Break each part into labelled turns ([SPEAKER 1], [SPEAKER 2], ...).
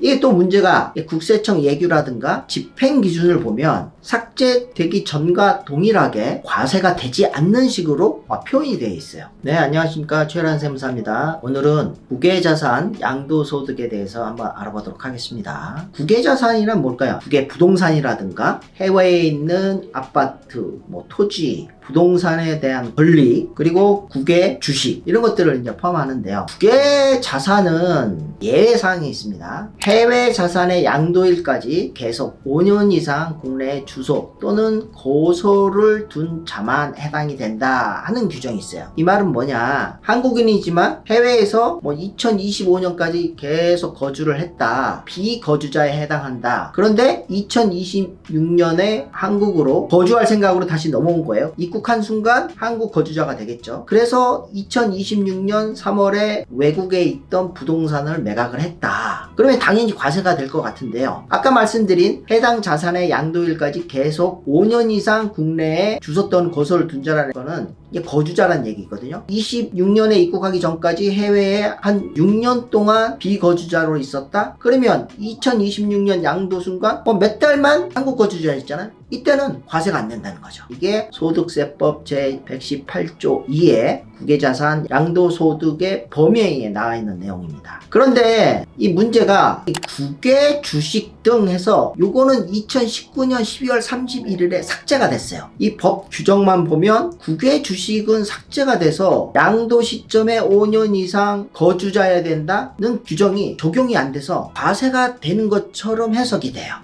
[SPEAKER 1] 이게 또 문제가 국세청 예규라든가 집행 기준을 보면 삭제되기 전과 동일하게 과세가 되지 않는 식으로 표현이 되어 있어요. 네, 안녕하십니까. 최일환 세무사입니다. 오늘은 국외자산 양도소득에 대해서 한번 알아보도록 하겠습니다. 국외자산이란 뭘까요? 국외 부동산이라든가 해외에 있는 아파트, 토지, 부동산에 대한 권리, 그리고 국외 주식, 이런 것들을 이제 포함하는데요. 국외 자산은 예외사항이 있습니다. 해외 자산의 양도일까지 계속 5년 이상 국내 주소 또는 거소를 둔 자만 해당이 된다 하는 규정이 있어요. 이 말은 뭐냐? 한국인이지만 해외에서 2025년까지 계속 거주를 했다. 비거주자에 해당한다. 그런데 2026년에 한국으로 거주할 생각으로 다시 넘어온 거예요. 입국한 순간 한국 거주자가 되겠죠. 그래서 2026년 3월에 외국에 있던 부동산을 매각을 했다. 그러면 당연히 과세가 될 것 같은데요. 아까 말씀드린 해당 자산의 양도일까지 계속 5년 이상 국내에 주소 또는 거소를 둔 자라는 거는 이게 거주자란 얘기거든요. 26년에 입국하기 전까지 해외에 한 6년 동안 비거주자로 있었다? 그러면 2026년 양도 순간 몇 달만 한국 거주자였잖아요. 이때는 과세가 안 된다는 거죠. 이게 소득세법 제118조 2의 국외자산 양도소득의 범위에 나와 있는 내용입니다. 그런데 이 문제가 국외 주식 등 해서 요거는 2019년 12월 31일에 삭제가 됐어요. 이 법 규정만 보면 국외 주식은 삭제가 돼서 양도 시점에 5년 이상 거주자여야 된다는 규정이 적용이 안 돼서 과세가 되는 것처럼 해석이 돼요.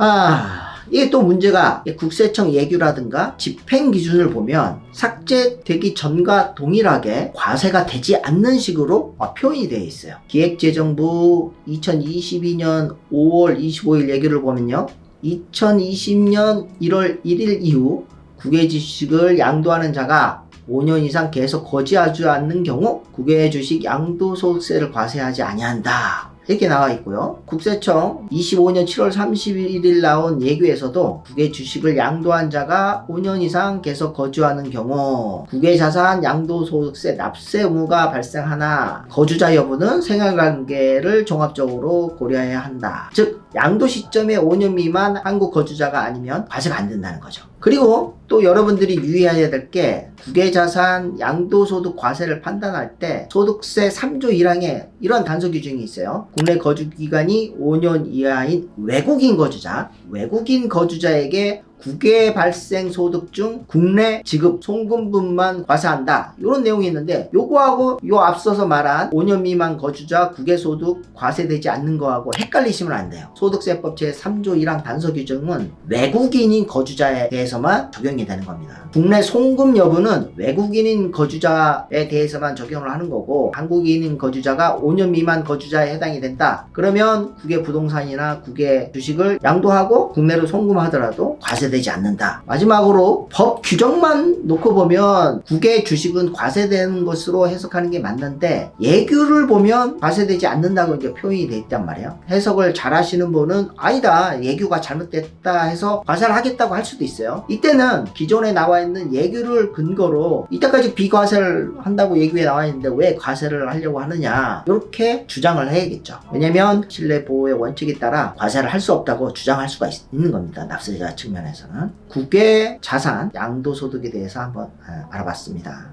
[SPEAKER 1] 이게 또 문제가 국세청 예규라든가 집행 기준을 보면 삭제되기 전과 동일하게 과세가 되지 않는 식으로 표현이 되어 있어요. 기획재정부 2022년 5월 25일 예규를 보면요. 2020년 1월 1일 이후 국외주식을 양도하는 자가 5년 이상 계속 거주하지 않는 경우 국외주식 양도소득세를 과세하지 아니한다. 이렇게 나와 있고요. 국세청 25년 7월 31일 나온 예규에서도 국외 주식을 양도한 자가 5년 이상 계속 거주하는 경우 국외자산 양도소득세 납세 의무가 발생하나 거주자 여부는 생활관계를 종합적으로 고려해야 한다. 즉 양도 시점에 5년 미만 한국 거주자가 아니면 과세가 안 된다는 거죠. 그리고 또 여러분들이 유의해야 될 게 국외자산 양도소득 과세를 판단할 때 소득세 3조 1항에 이런 단서 규정이 있어요. 국내 거주기간이 5년 이하인 외국인 거주자에게 국외 발생 소득 중 국내 지급 송금분만 과세한다. 이런 내용이 있는데 요거하고 요 앞서서 말한 5년 미만 거주자 국외 소득 과세되지 않는 거하고 헷갈리시면 안 돼요. 소득세법 제3조 1항 단서 규정은 외국인인 거주자에 대해서만 적용이 되는 겁니다. 국내 송금 여부는 외국인인 거주자에 대해서만 적용을 하는 거고 한국인인 거주자가 5년 미만 거주자에 해당이 된다. 그러면 국외 부동산이나 국외 주식을 양도하고 국내로 송금하더라도 과세되지 않는다. 마지막으로 법 규정만 놓고 보면 국외 주식은 과세되는 것으로 해석하는 게 맞는데 예규를 보면 과세되지 않는다고 이제 표현이 돼 있단 말이에요. 해석을 잘 하시는 분은 아니다, 예규가 잘못됐다 해서 과세를 하겠다고 할 수도 있어요. 이때는 기존에 나와 있는 예규를 근거로 이때까지 비과세를 한다고 예규에 나와 있는데 왜 과세를 하려고 하느냐, 이렇게 주장을 해야겠죠. 왜냐면 신뢰 보호의 원칙에 따라 과세를 할 수 없다고 주장할 수가 있는 겁니다. 납세자 측면에서는. 국외 자산 양도소득에 대해서 한번 알아봤습니다.